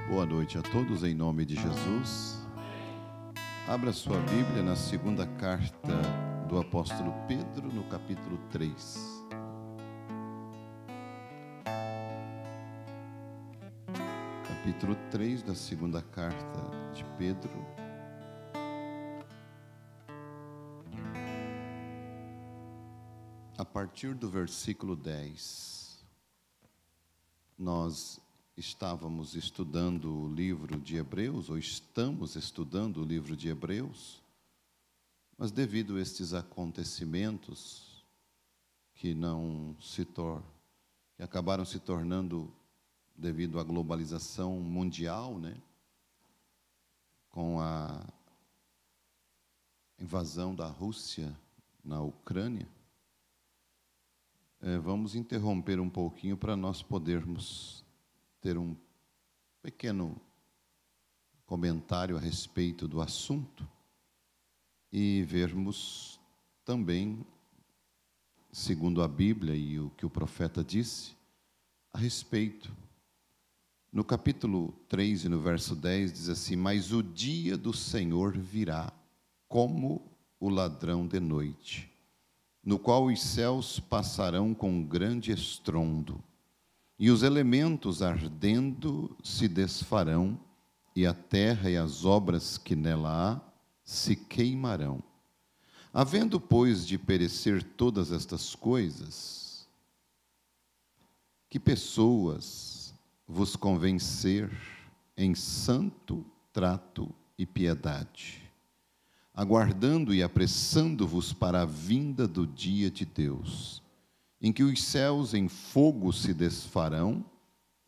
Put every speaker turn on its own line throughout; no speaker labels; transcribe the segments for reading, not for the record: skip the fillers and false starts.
Boa noite a todos, em nome de Jesus. Abra sua Bíblia na segunda carta do apóstolo Pedro, no capítulo 3. Capítulo 3 da segunda carta de Pedro. A partir do versículo 10, nós estávamos estudando o livro de Hebreus, ou estamos estudando o livro de Hebreus, mas devido a estes acontecimentos que acabaram se tornando devido à globalização mundial, com a invasão da Rússia na Ucrânia, vamos interromper um pouquinho para nós podermos ter um pequeno comentário a respeito do assunto e vermos também, segundo a Bíblia e o que o profeta disse, a respeito. No capítulo 3 e no verso 10 diz assim: mas o dia do Senhor virá como o ladrão de noite, no qual os céus passarão com grande estrondo, e os elementos ardendo se desfarão, e a terra e as obras que nela há se queimarão. Havendo, pois, de perecer todas estas coisas, que pessoas vos convencer em santo trato e piedade, aguardando e apressando-vos para a vinda do dia de Deus, em que os céus em fogo se desfarão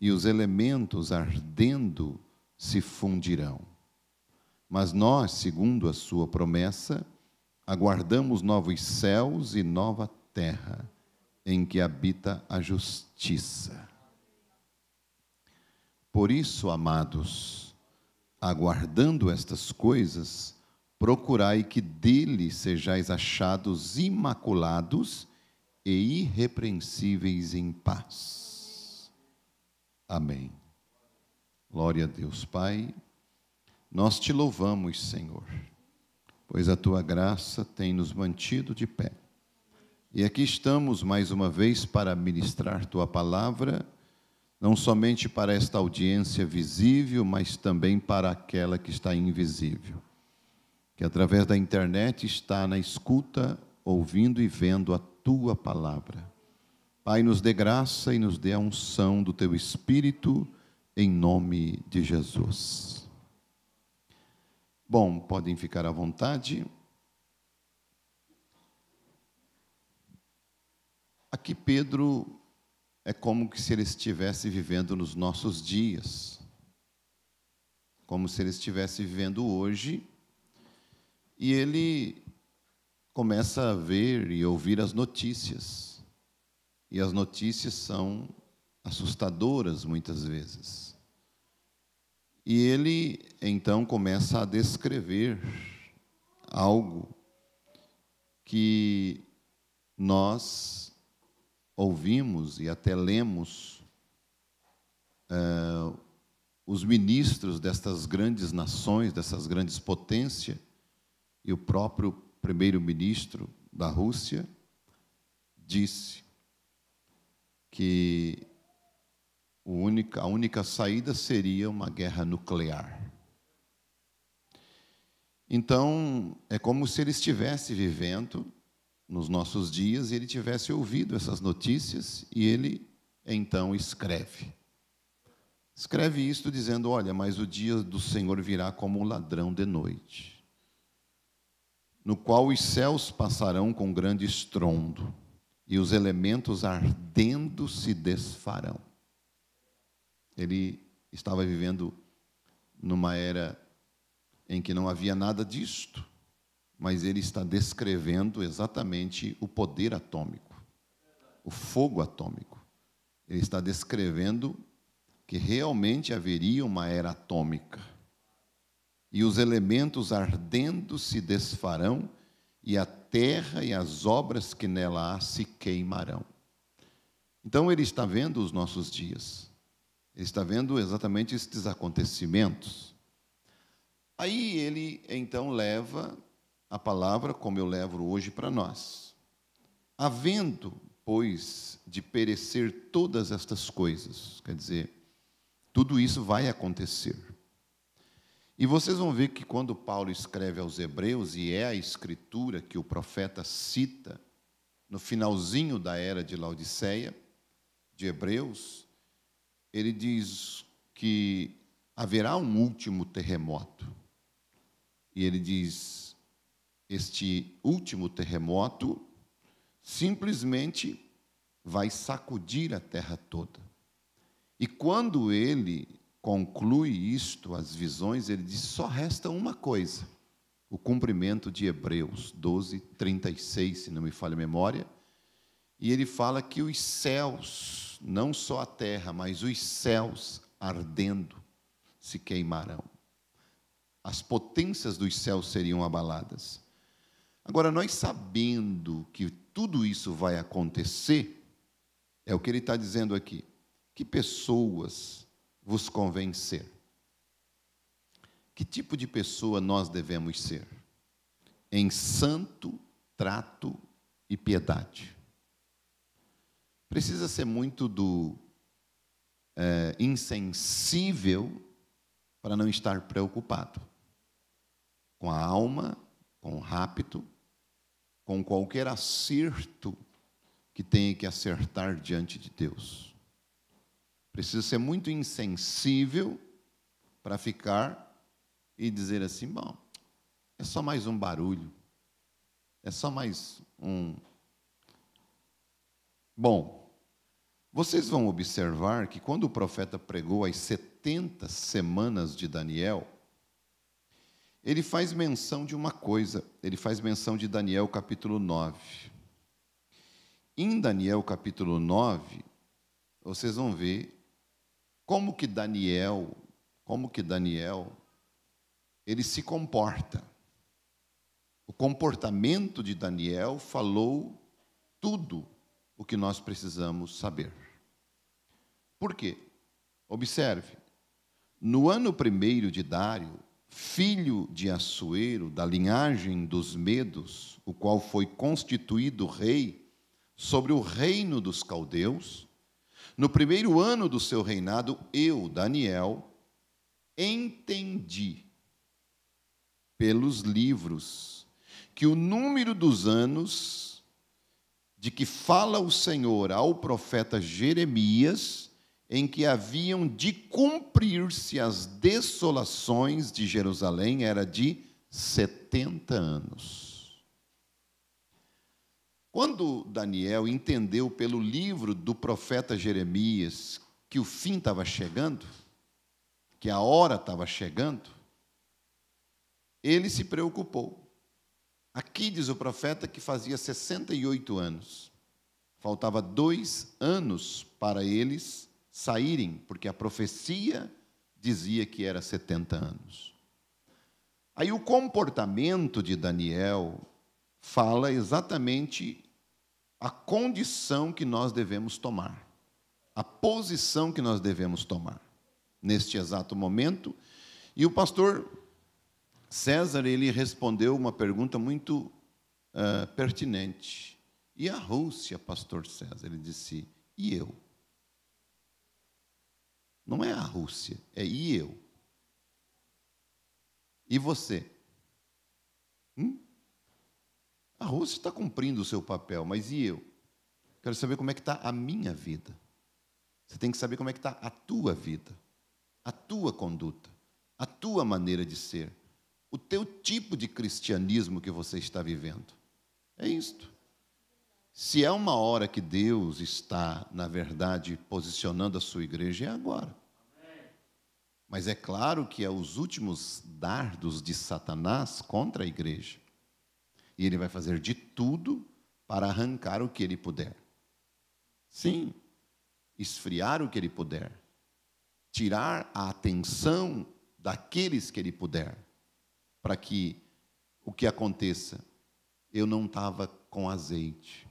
e os elementos ardendo se fundirão. Mas nós, segundo a sua promessa, aguardamos novos céus e nova terra, em que habita a justiça. Por isso, amados, aguardando estas coisas, procurai que dele sejais achados imaculados e irrepreensíveis em paz. Amém. Glória a Deus, Pai. Nós te louvamos, Senhor, pois a tua graça tem nos mantido de pé. E aqui estamos mais uma vez para ministrar tua palavra, não somente para esta audiência visível, mas também para aquela que está invisível, que através da internet está na escuta, ouvindo e vendo a tua palavra. Pai, nos dê graça e nos dê a unção do teu Espírito, em nome de Jesus. Bom, podem ficar à vontade. Aqui Pedro é como se ele estivesse vivendo nos nossos dias, como se ele estivesse vivendo hoje, e ele começa a ver e ouvir as notícias. E as notícias são assustadoras muitas vezes. E ele, então, começa a descrever algo que nós ouvimos e até lemos os ministros destas grandes nações, dessas grandes potências, e o próprio primeiro-ministro da Rússia disse que a única saída seria uma guerra nuclear. Então, é como se ele estivesse vivendo nos nossos dias e ele tivesse ouvido essas notícias e ele, então, escreve. Escreve isto dizendo: olha, mas o dia do Senhor virá como um ladrão de noite, no qual os céus passarão com grande estrondo, e os elementos ardendo se desfarão. Ele estava vivendo numa era em que não havia nada disto, mas ele está descrevendo exatamente o poder atômico, o fogo atômico. Ele está descrevendo que realmente haveria uma era atômica, e os elementos ardendo se desfarão, e a terra e as obras que nela há se queimarão. Então ele está vendo os nossos dias. Ele está vendo exatamente estes acontecimentos. Aí ele, então, leva a palavra, como eu levo hoje para nós. Havendo, pois, de perecer todas estas coisas, quer dizer, tudo isso vai acontecer. E vocês vão ver que quando Paulo escreve aos Hebreus, e é a escritura que o profeta cita no finalzinho da era de Laodiceia, de Hebreus, ele diz que haverá um último terremoto. E ele diz, este último terremoto simplesmente vai sacudir a terra toda. E quando ele conclui isto, as visões, ele diz, só resta uma coisa, o cumprimento de Hebreus 12, 36, se não me falha a memória, e ele fala que os céus, não só a terra, mas os céus ardendo se queimarão. As potências dos céus seriam abaladas. Agora, nós sabendo que tudo isso vai acontecer, é o que ele está dizendo aqui, que pessoas vos convém ser? Que tipo de pessoa nós devemos ser? Em santo trato e piedade. Precisa ser muito insensível para não estar preocupado com a alma, com o rapto, com qualquer acerto que tenha que acertar diante de Deus. Precisa ser muito insensível para ficar e dizer assim, bom, é só mais um barulho, é só mais um... Bom, vocês vão observar que quando o profeta pregou as 70 semanas de Daniel, ele faz menção de uma coisa, ele faz menção de Daniel capítulo 9. Em Daniel capítulo 9, vocês vão ver como que Daniel, ele se comporta. O comportamento de Daniel falou tudo o que nós precisamos saber. Por quê? Observe, no ano 1º de Dário, filho de Assuero, da linhagem dos Medos, o qual foi constituído rei sobre o reino dos caldeus, no 1º ano do seu reinado, eu, Daniel, entendi pelos livros que o número dos anos de que fala o Senhor ao profeta Jeremias, em que haviam de cumprir-se as desolações de Jerusalém, era de 70 anos. Quando Daniel entendeu pelo livro do profeta Jeremias que o fim estava chegando, que a hora estava chegando, ele se preocupou. Aqui diz o profeta que fazia 68 anos. Faltava 2 anos para eles saírem, porque a profecia dizia que era 70 anos. Aí o comportamento de Daniel fala exatamente a condição que nós devemos tomar, a posição que nós devemos tomar neste exato momento. E o pastor César, ele respondeu uma pergunta muito pertinente. E a Rússia, pastor César? Ele disse, e eu? Não é a Rússia, é e eu? E você? A Rússia está cumprindo o seu papel, mas e eu? Quero saber como é que está a minha vida. Você tem que saber como é que está a tua vida, a tua conduta, a tua maneira de ser, o teu tipo de cristianismo que você está vivendo. É isto. Se é uma hora que Deus está, na verdade, posicionando a sua igreja, é agora. Mas é claro que é os últimos dardos de Satanás contra a igreja. E ele vai fazer de tudo para arrancar o que ele puder. Sim, esfriar o que ele puder. Tirar a atenção daqueles que ele puder. Para que o que aconteça, eu não estava com azeite.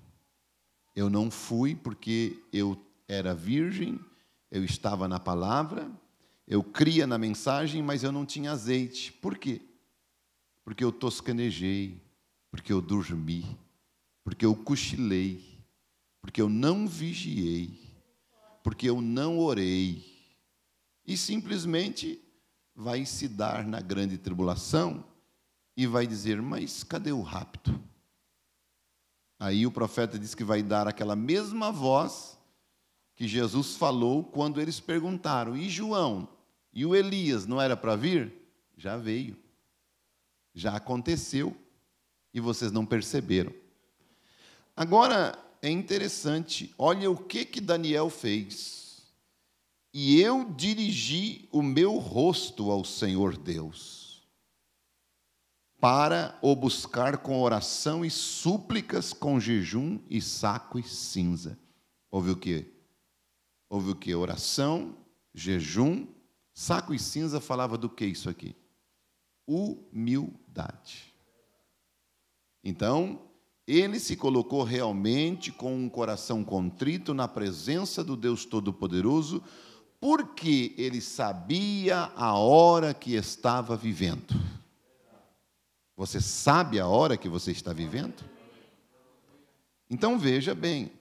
Eu não fui porque eu era virgem Eu estava na palavra, eu cria na mensagem, mas eu não tinha azeite. Por quê? Porque eu toscanejei, porque eu dormi, porque eu cochilei, porque eu não vigiei, porque eu não orei. E simplesmente vai se dar na grande tribulação e vai dizer, mas cadê o rapto? Aí o profeta diz que vai dar aquela mesma voz que Jesus falou quando eles perguntaram, e João, e o Elias, não era para vir? Já veio, já aconteceu, e vocês não perceberam. Agora, é interessante, olha o que Daniel fez. E eu dirigi o meu rosto ao Senhor Deus, para o buscar com oração e súplicas, com jejum e saco e cinza. Houve o quê? Houve o quê? Oração, jejum, saco e cinza falava do que isso aqui? Humildade. Então, ele se colocou realmente com um coração contrito na presença do Deus Todo-Poderoso, porque ele sabia a hora que estava vivendo. Você sabe a hora que você está vivendo? Então veja bem,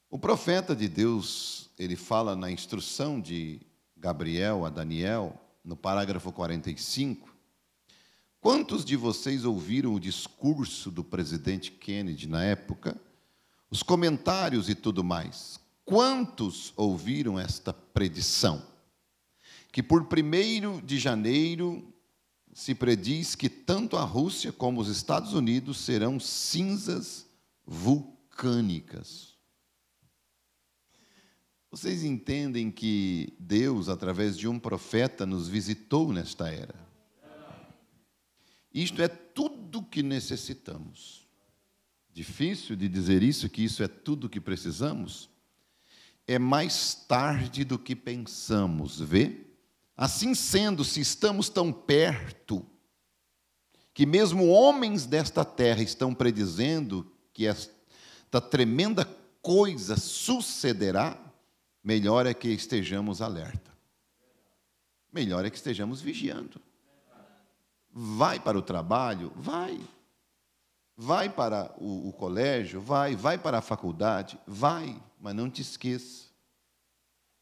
o profeta de Deus, ele fala na instrução de Gabriel a Daniel, no parágrafo 45, quantos de vocês ouviram o discurso do presidente Kennedy na época, os comentários e tudo mais? Quantos ouviram esta predição? Que por 1º de janeiro se prediz que tanto a Rússia como os Estados Unidos serão cinzas vulcânicas. Vocês entendem que Deus, através de um profeta, nos visitou nesta era? Isto é tudo que necessitamos. Difícil de dizer isso, que isso é tudo que precisamos? É mais tarde do que pensamos, vê? Assim sendo, se estamos tão perto, que mesmo homens desta terra estão predizendo que esta tremenda coisa sucederá, melhor é que estejamos alerta. Melhor é que estejamos vigiando. Vai para o trabalho? Vai. Vai para o colégio? Vai para a faculdade? Vai, mas não te esqueça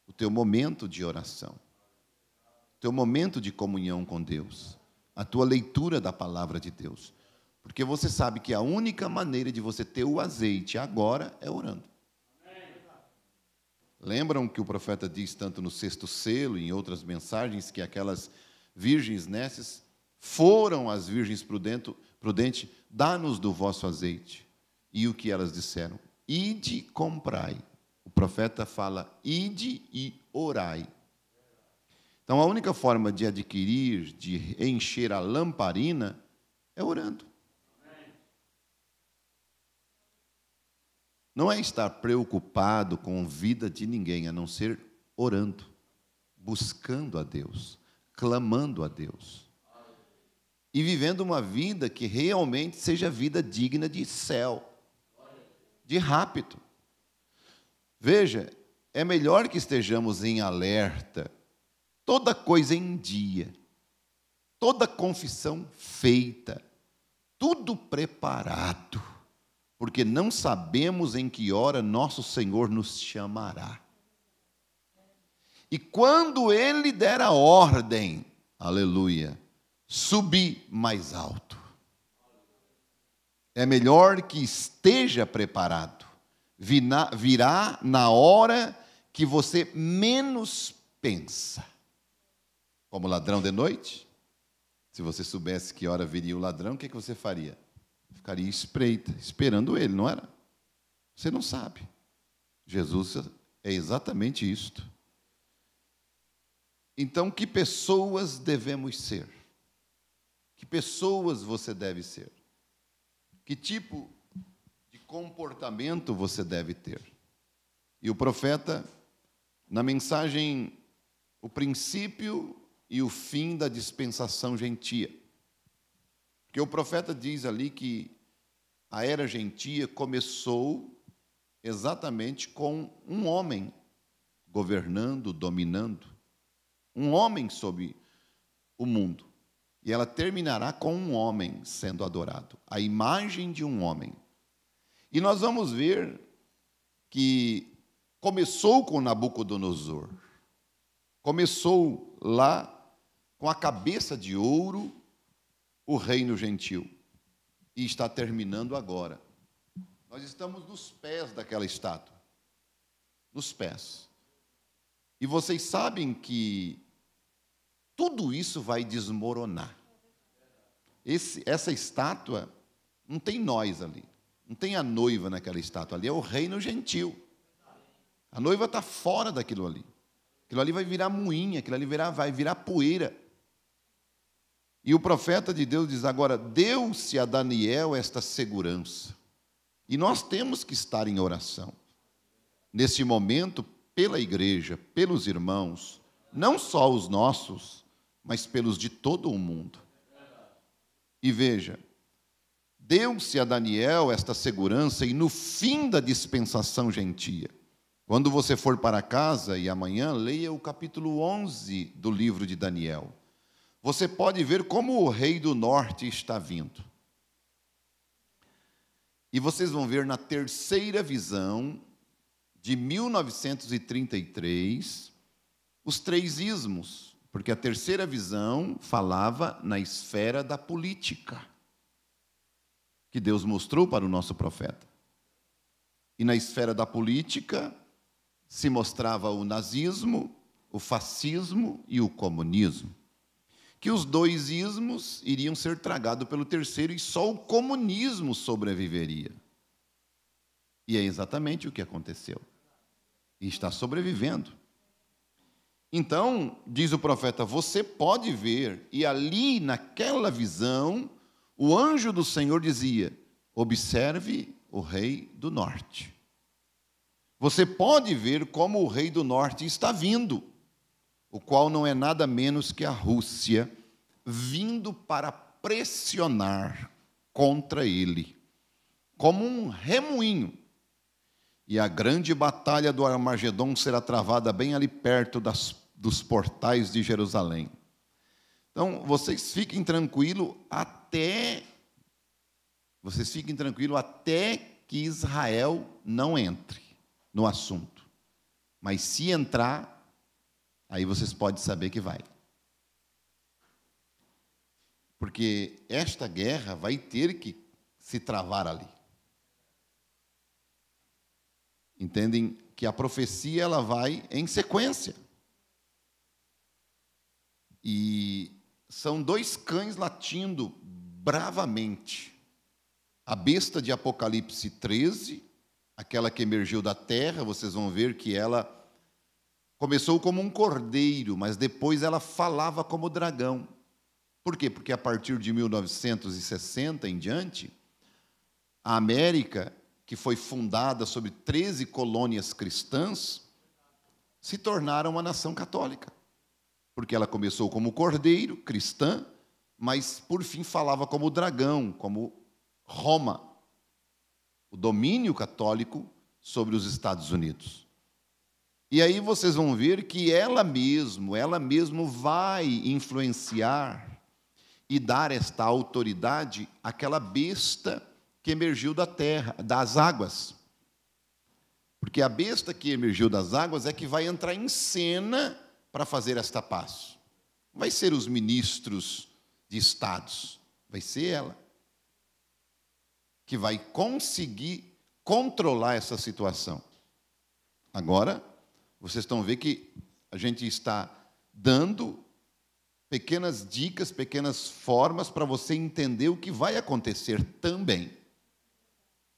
o teu momento de oração, o teu momento de comunhão com Deus, a tua leitura da palavra de Deus, porque você sabe que a única maneira de você ter o azeite agora é orando. Lembram que o profeta diz, tanto no 6º selo e em outras mensagens, que aquelas virgens nécias foram as virgens prudentes, dá-nos do vosso azeite. E o que elas disseram? Ide, comprai. O profeta fala, ide e orai. Então, a única forma de adquirir, de encher a lamparina, é orando. Não é estar preocupado com a vida de ninguém, a não ser orando, buscando a Deus, clamando a Deus. E vivendo uma vida que realmente seja vida digna de céu, de rapto. Veja, é melhor que estejamos em alerta, toda coisa em dia, toda confissão feita, tudo preparado, porque não sabemos em que hora nosso Senhor nos chamará. E quando Ele der a ordem, aleluia, subir mais alto, é melhor que esteja preparado, virá na hora que você menos pensa. Como ladrão de noite, se você soubesse que hora viria o ladrão, o que você faria? Ficaria espreita, esperando ele, não era? Você não sabe. Jesus é exatamente isto. Então, que pessoas devemos ser? Que pessoas você deve ser? Que tipo de comportamento você deve ter? E o profeta, na mensagem, o princípio e o fim da dispensação gentia. Porque o profeta diz ali que a era gentia começou exatamente com um homem governando, dominando, um homem sobre o mundo. E ela terminará com um homem sendo adorado, a imagem de um homem. E nós vamos ver que começou com Nabucodonosor, começou lá com a cabeça de ouro, o reino gentil, e está terminando agora. Nós estamos nos pés daquela estátua, nos pés. E vocês sabem que tudo isso vai desmoronar. Essa estátua, não tem nós ali, não tem a noiva naquela estátua, ali é o reino gentil. A noiva está fora daquilo ali. Aquilo ali vai virar moinha, aquilo ali vai virar poeira. E o profeta de Deus diz agora, deu-se a Daniel esta segurança. E nós temos que estar em oração. Nesse momento, pela igreja, pelos irmãos, não só os nossos, mas pelos de todo o mundo. E veja, deu-se a Daniel esta segurança e no fim da dispensação gentia. Quando você for para casa e amanhã, leia o capítulo 11 do livro de Daniel. Você pode ver como o rei do norte está vindo. E vocês vão ver na terceira visão, de 1933, os três ismos, porque a terceira visão falava na esfera da política, que Deus mostrou para o nosso profeta. E na esfera da política se mostrava o nazismo, o fascismo e o comunismo. Que os dois ismos iriam ser tragados pelo terceiro e só o comunismo sobreviveria. E é exatamente o que aconteceu. E está sobrevivendo. Então, diz o profeta, você pode ver, e ali naquela visão, o anjo do Senhor dizia, observe o rei do norte. Você pode ver como o rei do norte está vindo, o qual não é nada menos que a Rússia, vindo para pressionar contra ele, como um remoinho. E a grande batalha do Armagedon será travada bem ali perto dos portais de Jerusalém. Então, vocês fiquem tranquilos até que Israel não entre no assunto. Mas se entrar, aí vocês podem saber que vai. Porque esta guerra vai ter que se travar ali. Entendem que a profecia ela vai em sequência. E são dois cães latindo bravamente. A besta de Apocalipse 13, aquela que emergiu da terra, vocês vão ver que ela começou como um cordeiro, mas depois ela falava como dragão. Por quê? Porque a partir de 1960 em diante, a América, que foi fundada sobre 13 colônias cristãs, se tornaram uma nação católica. Porque ela começou como cordeiro, cristã, mas por fim falava como dragão, como Roma, o domínio católico sobre os Estados Unidos. E aí vocês vão ver que ela mesmo vai influenciar e dar esta autoridade àquela besta que emergiu da terra, das águas. Porque a besta que emergiu das águas é que vai entrar em cena para fazer esta paz. Não vai ser os ministros de estados, vai ser ela que vai conseguir controlar essa situação. Agora, vocês estão vendo que a gente está dando pequenas dicas, pequenas formas para você entender o que vai acontecer também,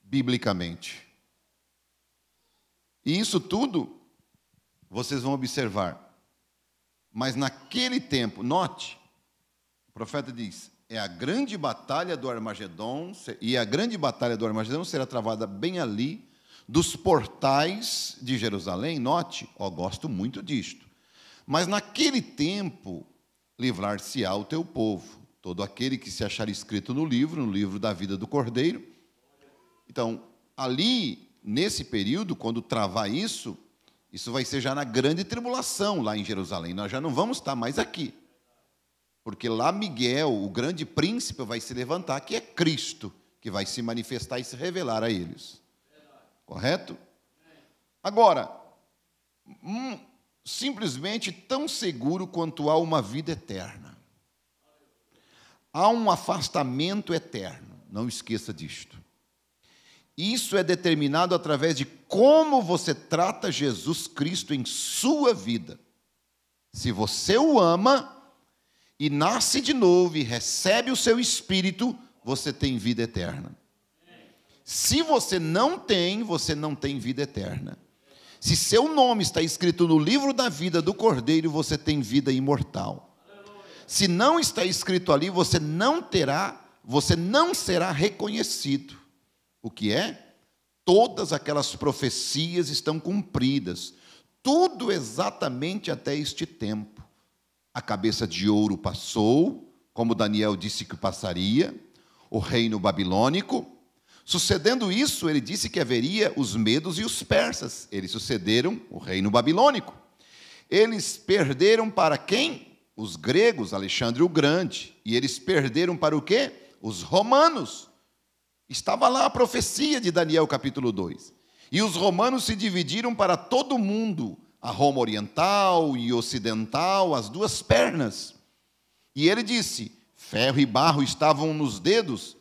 biblicamente. E isso tudo, vocês vão observar. Mas naquele tempo, note, o profeta diz, é a grande batalha do Armagedon, e a grande batalha do Armagedon será travada bem ali, dos portais de Jerusalém. Note, gosto muito disto. Mas naquele tempo, livrar-se-á o teu povo, todo aquele que se achar escrito no livro da vida do Cordeiro. Então, ali nesse período, quando travar isso vai ser já na grande tribulação lá em Jerusalém. Nós já não vamos estar mais aqui. Porque lá Miguel, o grande príncipe, vai se levantar, que é Cristo, que vai se manifestar e se revelar a eles. Correto? Agora, simplesmente tão seguro quanto há uma vida eterna. Há um afastamento eterno, não esqueça disto. Isso é determinado através de como você trata Jesus Cristo em sua vida. Se você o ama e nasce de novo e recebe o seu Espírito, você tem vida eterna. Se você não tem vida eterna. Se seu nome está escrito no livro da vida do Cordeiro, você tem vida imortal. Se não está escrito ali, você não será reconhecido. O que é? Todas aquelas profecias estão cumpridas. Tudo exatamente até este tempo. A cabeça de ouro passou, como Daniel disse que passaria, o reino babilônico. Sucedendo isso, ele disse que haveria os medos e os persas. Eles sucederam o reino babilônico. Eles perderam para quem? Os gregos, Alexandre o Grande. E eles perderam para o quê? Os romanos. Estava lá a profecia de Daniel capítulo 2. E os romanos se dividiram para todo mundo, a Roma oriental e ocidental, as duas pernas. E ele disse, ferro e barro estavam nos dedos,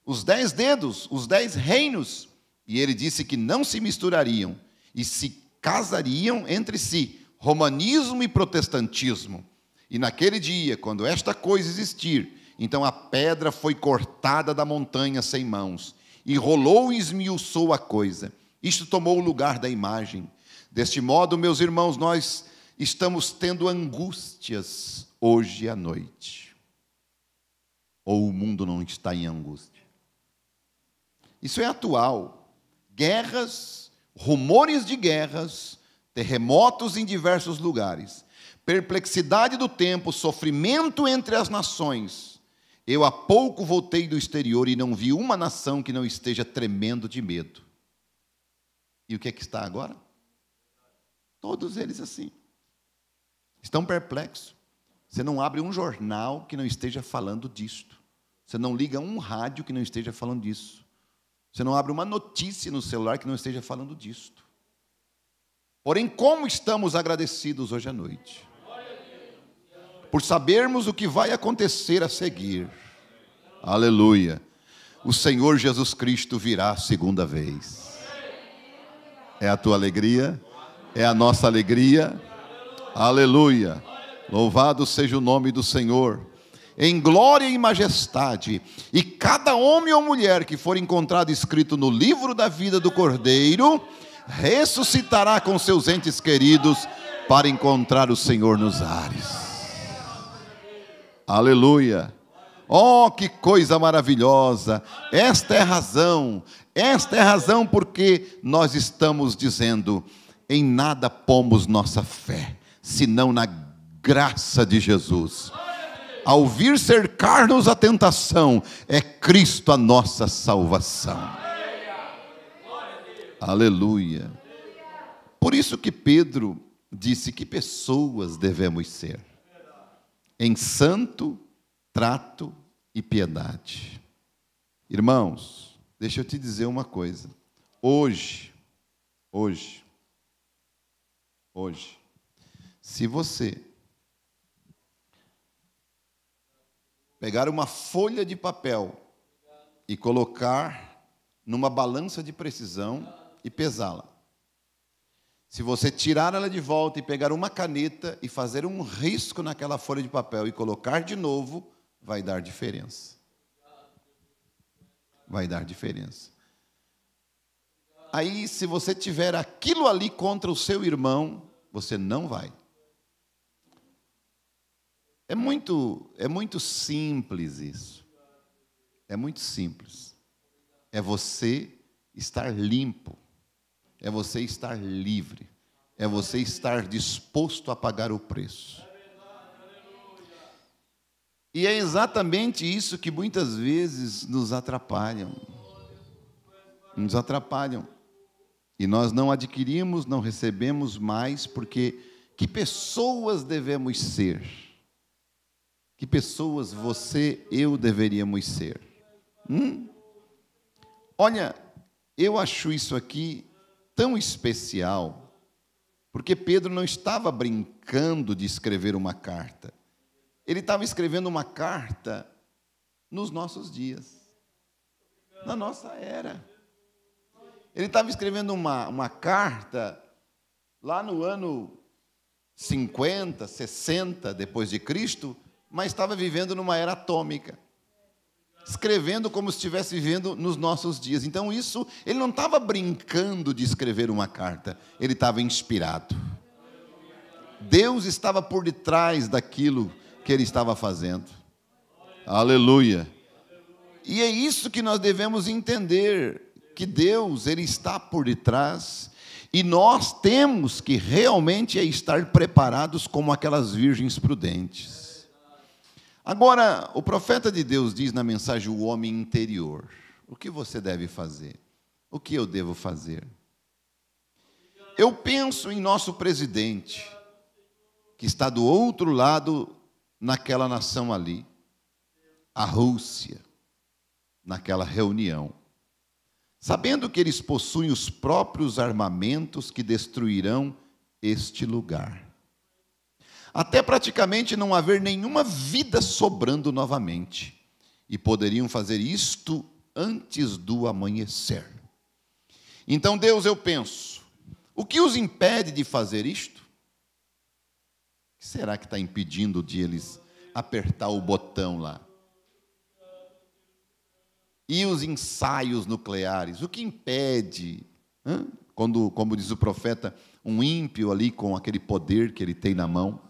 os 10 dedos, os 10 reinos. E ele disse que não se misturariam e se casariam entre si, romanismo e protestantismo. E naquele dia, quando esta coisa existir, então a pedra foi cortada da montanha sem mãos, e rolou e esmiuçou a coisa. Isto tomou o lugar da imagem. Deste modo, meus irmãos, nós estamos tendo angústias hoje à noite. Ou o mundo não está em angústia? Isso é atual. Guerras, rumores de guerras, terremotos em diversos lugares, perplexidade do tempo, sofrimento entre as nações. Eu há pouco voltei do exterior e não vi uma nação que não esteja tremendo de medo. E o que é que está agora? Todos eles assim. Estão perplexos. Você não abre um jornal que não esteja falando disto. Você não liga um rádio que não esteja falando disso. Você não abre uma notícia no celular que não esteja falando disto. Porém, como estamos agradecidos hoje à noite? Por sabermos o que vai acontecer a seguir. Aleluia. O Senhor Jesus Cristo virá a segunda vez. É a tua alegria? É a nossa alegria? Aleluia. Louvado seja o nome do Senhor. Em glória e majestade. E cada homem ou mulher que for encontrado escrito no livro da vida do Cordeiro, ressuscitará com seus entes queridos para encontrar o Senhor nos ares. Aleluia. Oh, que coisa maravilhosa. Esta é a razão porque nós estamos dizendo, em nada pomos nossa fé, senão na graça de Jesus. Ao vir cercar-nos a tentação, é Cristo a nossa salvação. Aleluia. Por isso que Pedro disse que pessoas devemos ser. Em santo trato e piedade. Irmãos, deixa eu te dizer uma coisa. Hoje, se você pegar uma folha de papel e colocar numa balança de precisão e pesá-la, se você tirar ela de volta e pegar uma caneta e fazer um risco naquela folha de papel e colocar de novo, vai dar diferença. Vai dar diferença. Aí, se você tiver aquilo ali contra o seu irmão, você não vai. É muito simples isso. É muito simples. É você estar limpo. É você estar livre. É você estar disposto a pagar o preço. E é exatamente isso que muitas vezes nos atrapalham. Nos atrapalham. E nós não adquirimos, não recebemos mais, porque que pessoas devemos ser? Que pessoas você, eu deveríamos ser? Olha, eu acho isso aqui tão especial, porque Pedro não estava brincando de escrever uma carta. Ele estava escrevendo uma carta nos nossos dias, na nossa era. Ele estava escrevendo uma carta lá no ano 50, 60 depois de Cristo, mas estava vivendo numa era atômica, escrevendo como se estivesse vivendo nos nossos dias. Então ele não estava brincando de escrever uma carta, ele estava inspirado. Deus estava por detrás daquilo que ele estava fazendo. Aleluia! E é isso que nós devemos entender, que Deus, ele está por detrás, e nós temos que realmente estar preparados como aquelas virgens prudentes. Agora, o profeta de Deus diz na mensagem o homem interior. O que você deve fazer? O que eu devo fazer? Eu penso em nosso presidente, que está do outro lado naquela nação ali, a Rússia, naquela reunião, sabendo que eles possuem os próprios armamentos que destruirão este lugar, até praticamente não haver nenhuma vida sobrando novamente, e poderiam fazer isto antes do amanhecer. Então, Deus, eu penso, o que os impede de fazer isto? O que será que está impedindo de eles apertar o botão lá? E os ensaios nucleares, o que impede? Quando, como diz o profeta, um ímpio ali com aquele poder que ele tem na mão.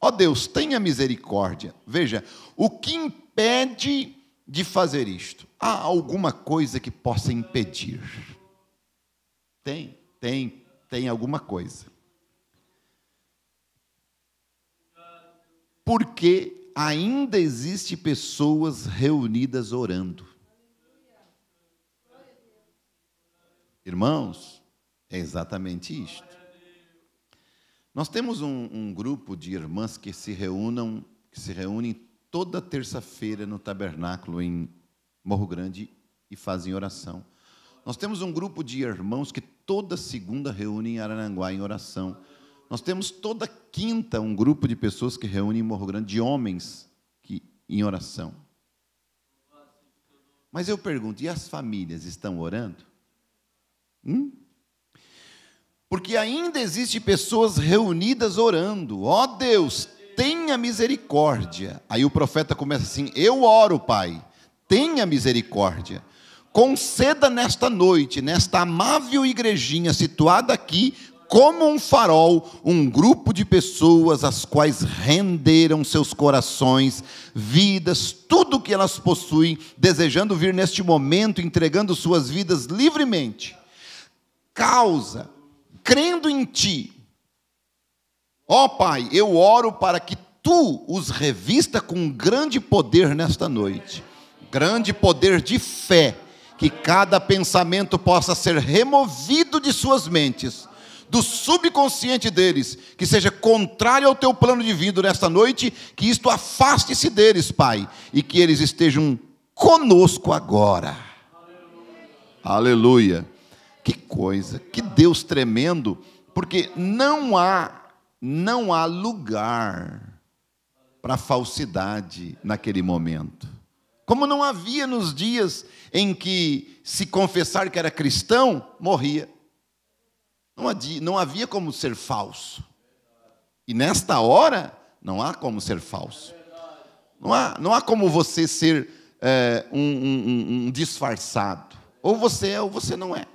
Ó Deus, tenha misericórdia. Veja, o que impede de fazer isto? Há alguma coisa que possa impedir? Tem alguma coisa. Porque ainda existe pessoas reunidas orando. Irmãos, é exatamente isto. Nós temos um grupo de irmãs que se reúnem toda terça-feira no tabernáculo em Morro Grande e fazem oração. Nós temos um grupo de irmãos que toda segunda reúnem em Araranguá em oração. Nós temos toda quinta um grupo de pessoas que reúnem em Morro Grande, de homens em oração. Mas eu pergunto, e as famílias estão orando? Porque ainda existem pessoas reunidas orando. Ó Deus, tenha misericórdia. Aí o profeta começa assim: eu oro, Pai, tenha misericórdia. Conceda nesta noite, nesta amável igrejinha situada aqui, como um farol, um grupo de pessoas as quais renderam seus corações, vidas, tudo o que elas possuem, desejando vir neste momento, entregando suas vidas livremente. Causa, crendo em Ti. Ó Pai, eu oro para que Tu os revista com grande poder nesta noite, grande poder de fé, que cada pensamento possa ser removido de suas mentes, do subconsciente deles, que seja contrário ao Teu plano divino nesta noite, que isto afaste-se deles, Pai, e que eles estejam conosco agora. Aleluia. Que coisa, que Deus tremendo, porque não há lugar para falsidade naquele momento. Como não havia nos dias em que se confessar que era cristão, morria. Não havia como ser falso. E nesta hora, não há como ser falso. Não há como você ser um disfarçado. Ou você é ou você não é.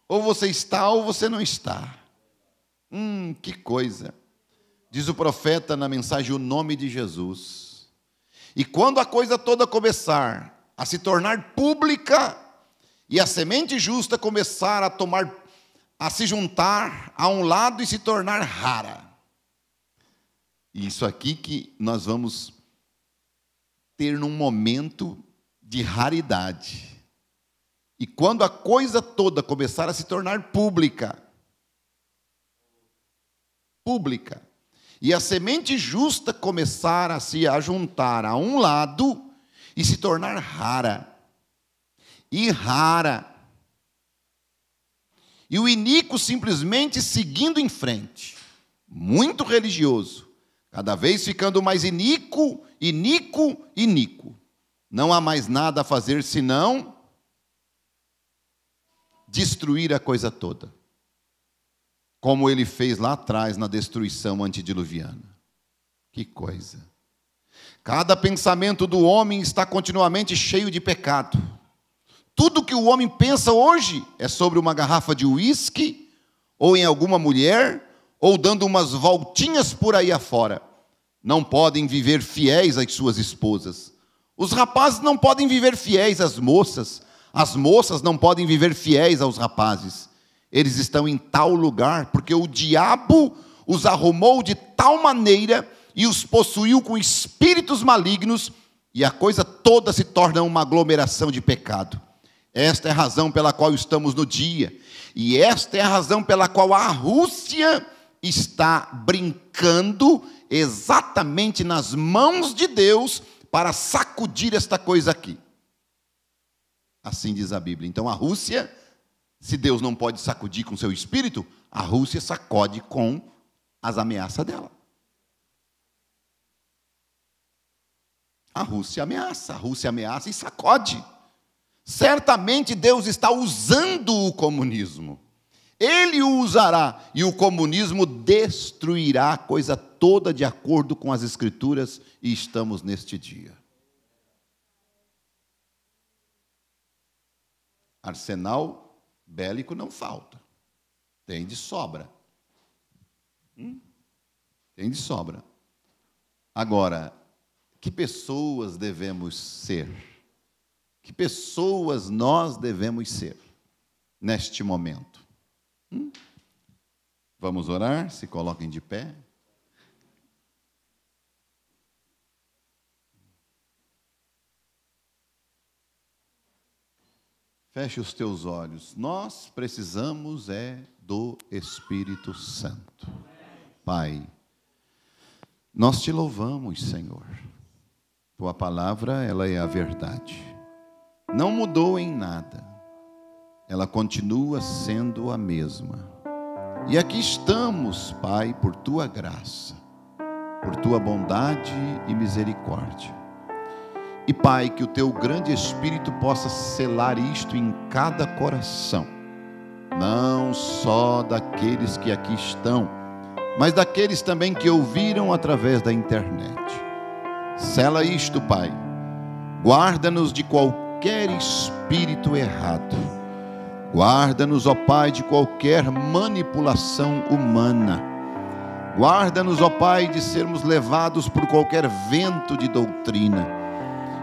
Ou você está ou você não está. Que coisa. Diz o profeta na mensagem o nome de Jesus. E quando a coisa toda começar a se tornar pública e a semente justa começar a se juntar a um lado e se tornar rara. Isso aqui que nós vamos ter num momento de raridade. E quando a coisa toda começar a se tornar pública, e a semente justa começar a se ajuntar a um lado e se tornar rara, e o iníquo simplesmente seguindo em frente, muito religioso, cada vez ficando mais iníquo, não há mais nada a fazer senão destruir a coisa toda, como ele fez lá atrás na destruição antediluviana. Que coisa! Cada pensamento do homem está continuamente cheio de pecado. Tudo que o homem pensa hoje é sobre uma garrafa de uísque, ou em alguma mulher, ou dando umas voltinhas por aí afora. Não podem viver fiéis às suas esposas. Os rapazes não podem viver fiéis às moças. As moças não podem viver fiéis aos rapazes. Eles estão em tal lugar porque o diabo os arrumou de tal maneira e os possuiu com espíritos malignos, e a coisa toda se torna uma aglomeração de pecado. Esta é a razão pela qual estamos no dia, e esta é a razão pela qual a Rússia está brincando exatamente nas mãos de Deus para sacudir esta coisa aqui. Assim diz a Bíblia. Então a Rússia, se Deus não pode sacudir com seu espírito, a Rússia sacode com as ameaças dela. A Rússia ameaça e sacode. Certamente Deus está usando o comunismo. Ele o usará e o comunismo destruirá a coisa toda de acordo com as Escrituras, e estamos neste dia. Arsenal bélico não falta. Tem de sobra. Tem de sobra. Agora, que pessoas devemos ser? Que pessoas nós devemos ser neste momento? Vamos orar? Se coloquem de pé. Feche os teus olhos. Nós precisamos do Espírito Santo. Pai, nós te louvamos, Senhor. Tua palavra, ela é a verdade. Não mudou em nada. Ela continua sendo a mesma. E aqui estamos, Pai, por tua graça, por tua bondade e misericórdia. E, Pai, que o teu grande Espírito possa selar isto em cada coração, não só daqueles que aqui estão, mas daqueles também que ouviram através da internet. Sela isto, Pai. Guarda-nos de qualquer espírito errado. Guarda-nos, ó Pai, de qualquer manipulação humana. Guarda-nos, ó Pai, de sermos levados por qualquer vento de doutrina.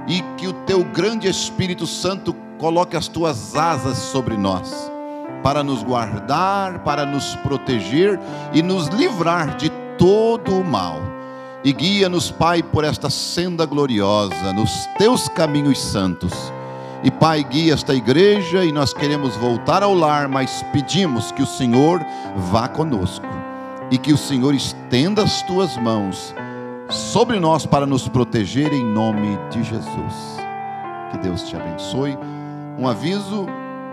E que o teu grande Espírito Santo coloque as tuas asas sobre nós, para nos guardar, para nos proteger e nos livrar de todo o mal. E guia-nos, Pai, por esta senda gloriosa, nos teus caminhos santos. E, Pai, guia esta igreja, e nós queremos voltar ao lar, mas pedimos que o Senhor vá conosco, e que o Senhor estenda as tuas mãos sobre nós para nos proteger, em nome de Jesus. Que Deus te abençoe. Um aviso: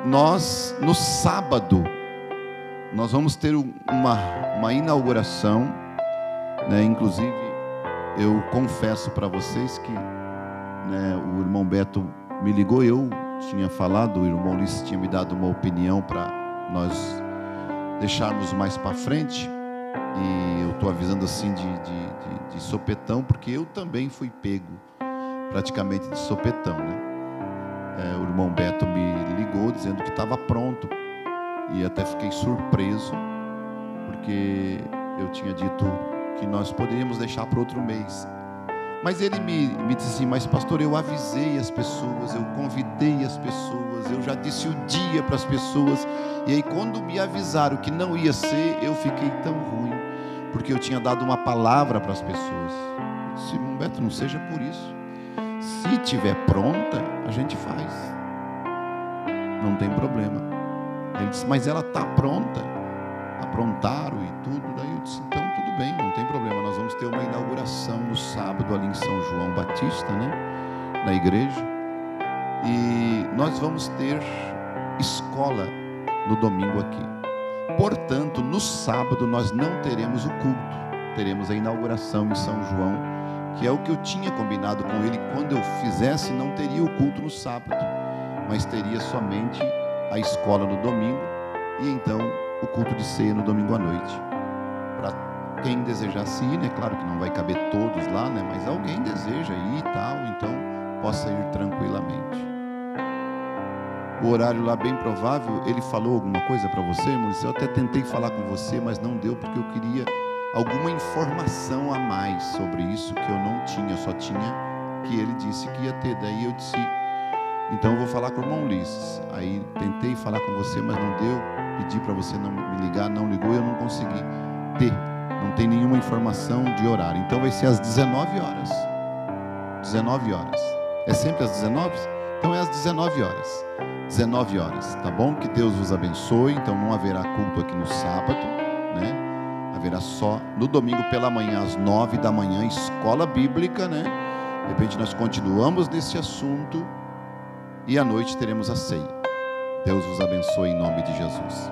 nós, no sábado, nós vamos ter uma inauguração, né? Inclusive, eu confesso para vocês que, né, o irmão Beto me ligou, eu tinha falado, o irmão Ulisses tinha me dado uma opinião para nós deixarmos mais para frente, e eu estou avisando assim de sopetão, porque eu também fui pego praticamente de sopetão, né? O irmão Beto me ligou dizendo que estava pronto, e até fiquei surpreso, porque eu tinha dito que nós poderíamos deixar para outro mês. Mas ele me disse assim: mas pastor, eu avisei as pessoas, eu convidei as pessoas, eu já disse o dia para as pessoas, e aí quando me avisaram que não ia ser, eu fiquei tão ruim, porque eu tinha dado uma palavra para as pessoas. Eu disse: irmão Beto, não seja por isso, se tiver pronta, a gente faz. não tem problema. Ele disse, mas ela está pronta. Aprontaram e tudo. Daí eu disse, então tudo bem, não tem problema. Nós vamos ter uma inauguração no sábado ali em São João Batista, né? Na igreja. E nós vamos ter escola no domingo aqui. Portanto, no sábado nós não teremos o culto. Teremos a inauguração em São João, que é o que eu tinha combinado com ele. Quando eu fizesse, não teria o culto no sábado, mas teria somente a escola no domingo e então o culto de ceia no domingo à noite. Para quem desejasse ir, né? Claro que não vai caber todos lá, né? Mas alguém deseja ir e tal, então possa ir tranquilamente. O horário lá bem provável, ele falou alguma coisa para você, Maurício? Eu até tentei falar com você, mas não deu, porque eu queria alguma informação a mais sobre isso que eu não tinha, só tinha que ele disse que ia ter. Daí eu disse, então eu vou falar com o irmão Ulisses. Aí tentei falar com você, mas não deu. Pedi para você não me ligar, não ligou, eu não consegui ter. Não tem nenhuma informação de horário. Então vai ser às 19 horas. 19 horas. É sempre às 19? Então é às 19 horas. 19 horas, tá bom? Que Deus vos abençoe. Então não haverá culto aqui no sábado, né? Haverá só no domingo pela manhã, às 9 da manhã, escola bíblica, né? De repente nós continuamos nesse assunto e à noite teremos a ceia. Deus vos abençoe em nome de Jesus.